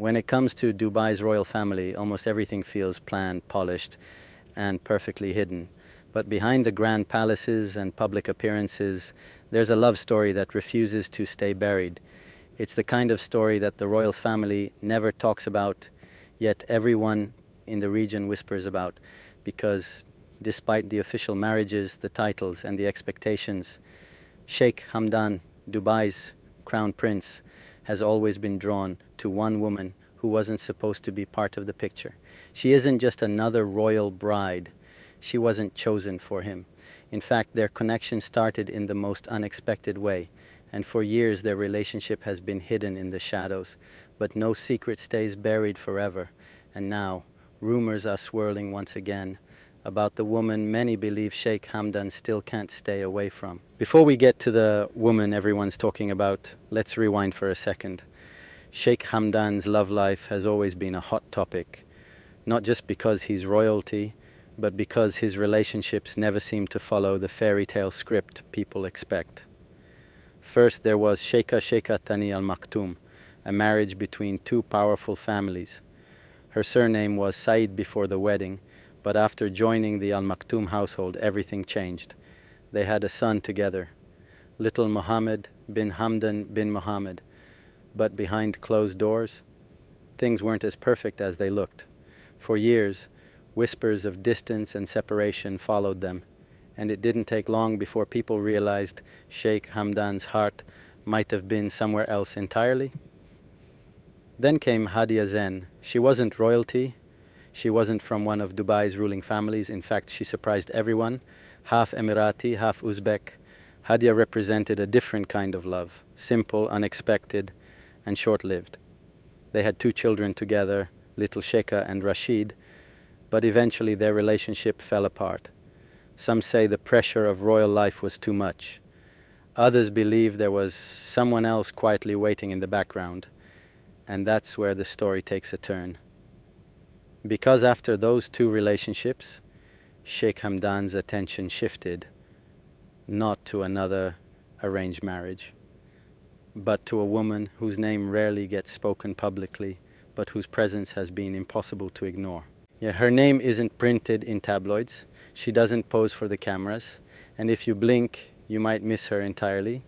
When it comes to Dubai's royal family, almost everything feels planned, polished, and perfectly hidden. But behind the grand palaces and public appearances, there's a love story that refuses to stay buried. It's the kind of story that the royal family never talks about, yet everyone in the region whispers about, because despite the official marriages, the titles, and the expectations, Sheikh Hamdan, Dubai's crown prince, has always been drawn to one woman who wasn't supposed to be part of the picture. She isn't just another royal bride. She wasn't chosen for him. In fact, their connection started in the most unexpected way, and for years their relationship has been hidden in the shadows. But no secret stays buried forever, and now rumors are swirling once again about the woman many believe Sheikh Hamdan still can't stay away from. Before we get to the woman everyone's talking about, let's rewind for a second. Sheikh Hamdan's love life has always been a hot topic, not just because he's royalty, but because his relationships never seem to follow the fairy tale script people expect. First, there was Sheikha Tani almaktoum, a marriage between two powerful families. Her surname was Said before the wedding, but after joining the almaktoum household, everything changed. They had a son together, little Mohammed bin Hamdan bin Mohammed. But behind closed doors, things weren't as perfect as they looked. For years, whispers of distance and separation followed them, and it didn't take long before people realized Sheikh Hamdan's heart might have been somewhere else entirely. Then came Hadia Zen. She wasn't royalty. She wasn't from one of Dubai's ruling families. In fact, she surprised everyone. Half Emirati, half Uzbek. Hadia represented a different kind of love, simple, unexpected, and short-lived. They had two children together, little Sheikha and Rashid, but eventually their relationship fell apart. Some say the pressure of royal life was too much. Others believe there was someone else quietly waiting in the background, and that's where the story takes a turn. Because after those two relationships, Sheikh Hamdan's attention shifted, not to another arranged marriage, but to a woman whose name rarely gets spoken publicly, but whose presence has been impossible to ignore. Yeah, her name isn't printed in tabloids. She doesn't pose for the cameras, and if you blink, you might miss her entirely.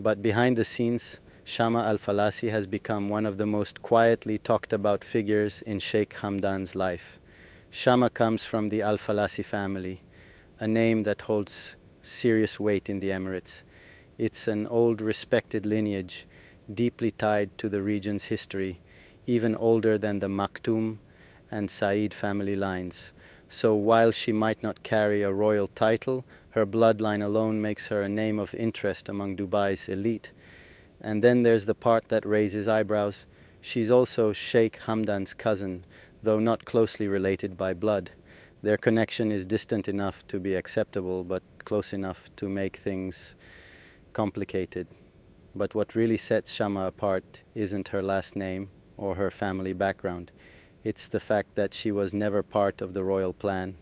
But behind the scenes, Shamma Al Falasi has become one of the most quietly talked about figures in Sheikh Hamdan's life. Shamma comes from the Al Falasi family, a name that holds serious weight in the Emirates. It's an old respected lineage, deeply tied to the region's history, even older than the Maktoum and Said family lines. So while she might not carry a royal title, her bloodline alone makes her a name of interest among Dubai's elite. And then there's the part that raises eyebrows. She's also Sheikh Hamdan's cousin, though not closely related by blood. Their connection is distant enough to be acceptable, but close enough to make things complicated. But what really sets Shamma apart isn't her last name or her family background. It's the fact that she was never part of the royal plan.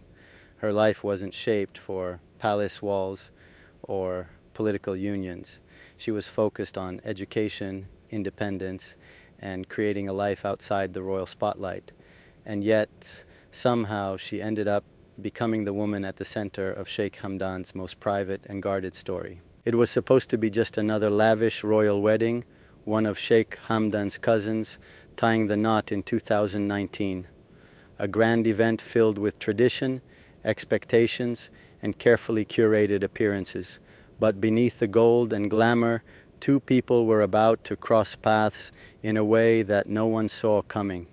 Her life wasn't shaped for palace walls or political unions. She was focused on education, independence, and creating a life outside the royal spotlight. And yet, somehow, she ended up becoming the woman at the center of Sheikh Hamdan's most private and guarded story. It was supposed to be just another lavish royal wedding, one of Sheikh Hamdan's cousins tying the knot in 2019. A grand event filled with tradition, expectations, and carefully curated appearances. But beneath the gold and glamour, two people were about to cross paths in a way that no one saw coming.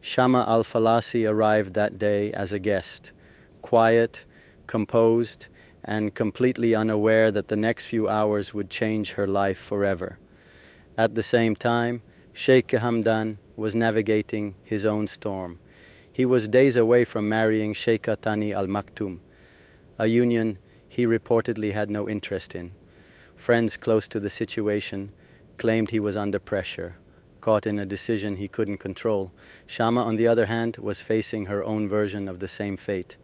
Shamma Al Falasi arrived that day as a guest, quiet, composed, and completely unaware that the next few hours would change her life forever. At the same time, Sheikh Hamdan was navigating his own storm. He was days away from marrying Sheikha Tani almaktoum, a union he reportedly had no interest in. Friends close to the situation claimed he was under pressure, caught in a decision he couldn't control. Shamma, on the other hand, was facing her own version of the same fate.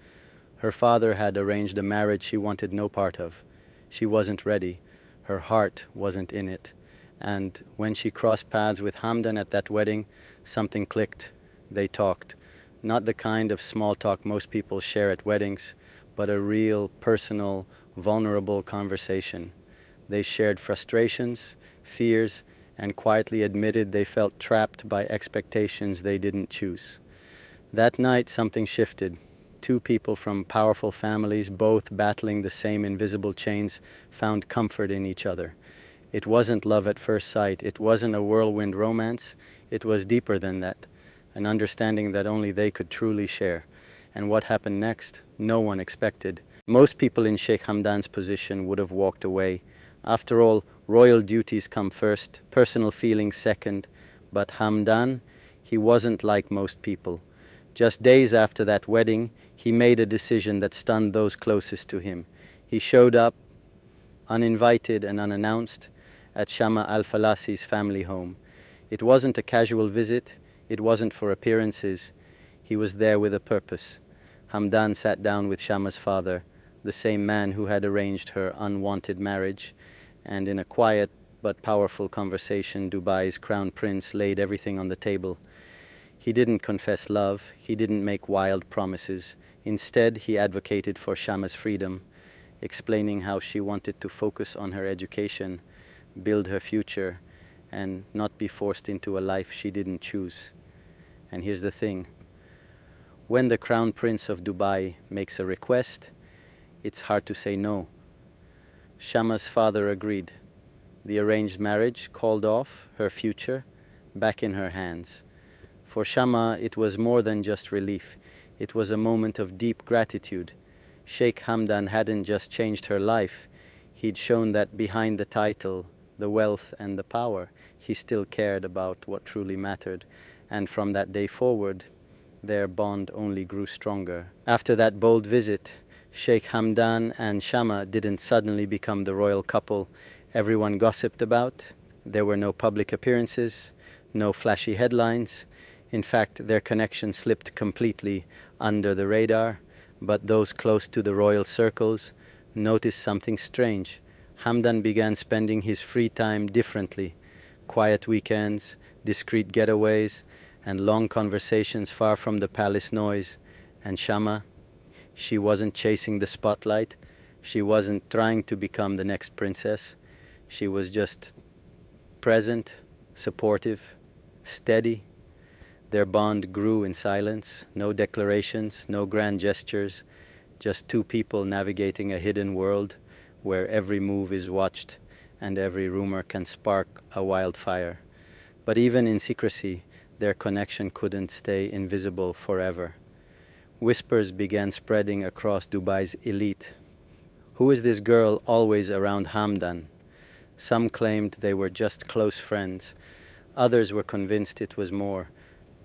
Her father had arranged a marriage she wanted no part of. She wasn't ready. Her heart wasn't in it. And when she crossed paths with Hamdan at that wedding, something clicked. They talked. Not the kind of small talk most people share at weddings, but a real, personal, vulnerable conversation. They shared frustrations, fears, and quietly admitted they felt trapped by expectations they didn't choose. That night, something shifted. Two people from powerful families, both battling the same invisible chains, found comfort in each other. It wasn't love at first sight. It wasn't a whirlwind romance. It was deeper than that, an understanding that only they could truly share. And what happened next, no one expected. Most people in Sheikh Hamdan's position would have walked away. After all, royal duties come first, personal feelings second. But Hamdan, he wasn't like most people. Just days after that wedding, he made a decision that stunned those closest to him. He showed up, uninvited and unannounced, at Shamma Al Falasi's family home. It wasn't a casual visit, it wasn't for appearances. He was there with a purpose. Hamdan sat down with Shamma's father, the same man who had arranged her unwanted marriage, and in a quiet but powerful conversation, Dubai's crown prince laid everything on the table. He didn't confess love, he didn't make wild promises. Instead, he advocated for Shamma's freedom, explaining how she wanted to focus on her education, build her future, and not be forced into a life she didn't choose. And here's the thing. When the Crown Prince of Dubai makes a request, it's hard to say no. Shamma's father agreed. The arranged marriage called off, her future back in her hands. For Shamma, it was more than just relief. It was a moment of deep gratitude. Sheikh Hamdan hadn't just changed her life. He'd shown that behind the title, the wealth and the power, he still cared about what truly mattered. And from that day forward, their bond only grew stronger. After that bold visit, Sheikh Hamdan and Shamma didn't suddenly become the royal couple everyone gossiped about. There were no public appearances, no flashy headlines. In fact, their connection slipped completely under the radar, but those close to the royal circles noticed something strange. Hamdan began spending his free time differently. Quiet weekends, discreet getaways, and long conversations far from the palace noise. And Shamma, she wasn't chasing the spotlight. She wasn't trying to become the next princess. She was just present, supportive, steady. Their bond grew in silence, no declarations, no grand gestures, just two people navigating a hidden world where every move is watched and every rumor can spark a wildfire. But even in secrecy, their connection couldn't stay invisible forever. Whispers began spreading across Dubai's elite. Who is this girl always around Hamdan? Some claimed they were just close friends. Others were convinced it was more.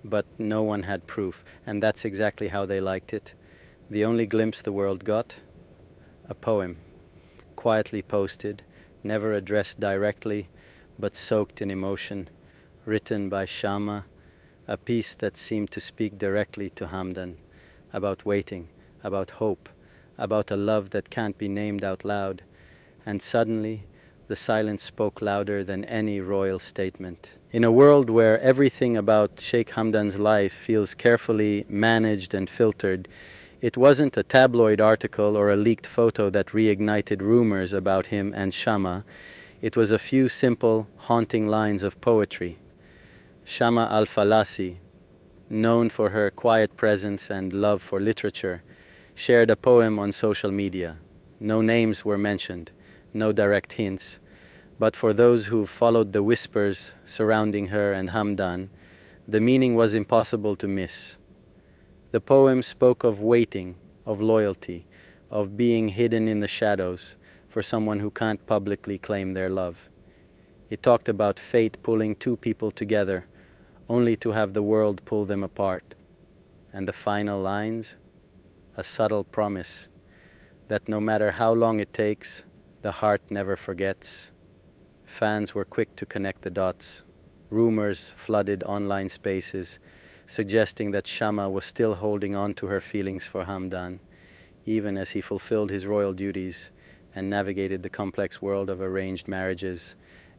But no one had proof, and that's exactly how they liked it. The only glimpse the world got? A poem, quietly posted, never addressed directly, but soaked in emotion, written by Shamma, a piece that seemed to speak directly to Hamdan, about waiting, about hope, about a love that can't be named out loud. And suddenly, the silence spoke louder than any royal statement. In a world where everything about Sheikh Hamdan's life feels carefully managed and filtered, it wasn't a tabloid article or a leaked photo that reignited rumors about him and Shamma. It was a few simple, haunting lines of poetry. Shamma Al Falasi, known for her quiet presence and love for literature, shared a poem on social media. No names were mentioned, no direct hints, but for those who followed the whispers surrounding her and Hamdan, the meaning was impossible to miss. The poem spoke of waiting, of loyalty, of being hidden in the shadows for someone who can't publicly claim their love. It talked about fate pulling two people together, only to have the world pull them apart. And the final lines, a subtle promise that no matter how long it takes, the heart never forgets. Fans were quick to connect the dots. Rumors flooded online spaces, suggesting that Shamma was still holding on to her feelings for Hamdan, even as he fulfilled his royal duties and navigated the complex world of arranged marriages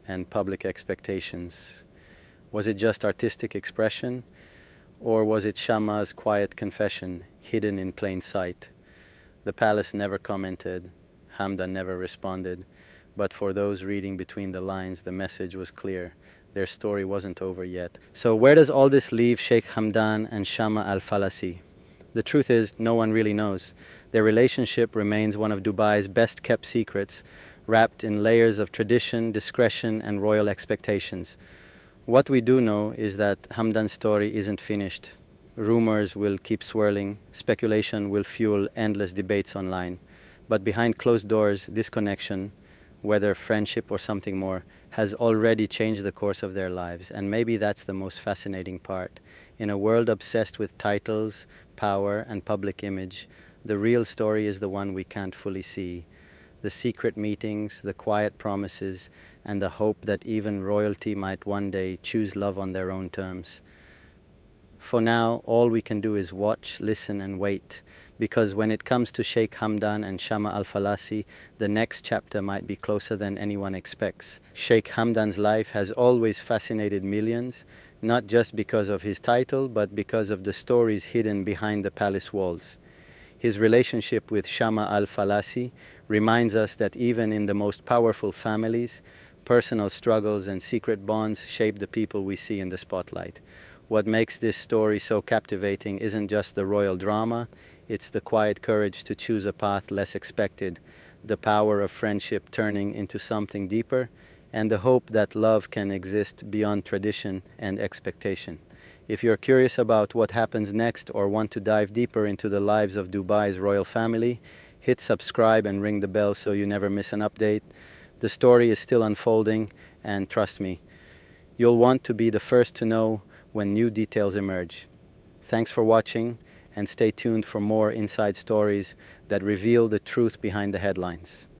and public expectations. Was it just artistic expression, or was it Shamma's quiet confession, hidden in plain sight? The palace never commented, Hamdan never responded, but for those reading between the lines, the message was clear. Their story wasn't over yet. So where does all this leave Sheikh Hamdan and Shamma Al Falasi? The truth is, no one really knows. Their relationship remains one of Dubai's best kept secrets, wrapped in layers of tradition, discretion, and royal expectations. What we do know is that Hamdan's story isn't finished. Rumors will keep swirling, speculation will fuel endless debates online. But behind closed doors, this connection, whether friendship or something more, has already changed the course of their lives. And maybe that's the most fascinating part. In a world obsessed with titles, power, and public image, the real story is the one we can't fully see. The secret meetings, the quiet promises, and the hope that even royalty might one day choose love on their own terms. For now, all we can do is watch, listen, and wait, because when it comes to Sheikh Hamdan and Shamma Al Falasi, the next chapter might be closer than anyone expects. Sheikh Hamdan's life has always fascinated millions, not just because of his title, but because of the stories hidden behind the palace walls. His relationship with Shamma Al Falasi reminds us that even in the most powerful families, personal struggles and secret bonds shape the people we see in the spotlight. What makes this story so captivating isn't just the royal drama, it's the quiet courage to choose a path less expected, the power of friendship turning into something deeper, and the hope that love can exist beyond tradition and expectation. If you're curious about what happens next or want to dive deeper into the lives of Dubai's royal family, hit subscribe and ring the bell so you never miss an update. The story is still unfolding, and trust me, you'll want to be the first to know when new details emerge. Thanks for watching, and stay tuned for more inside stories that reveal the truth behind the headlines.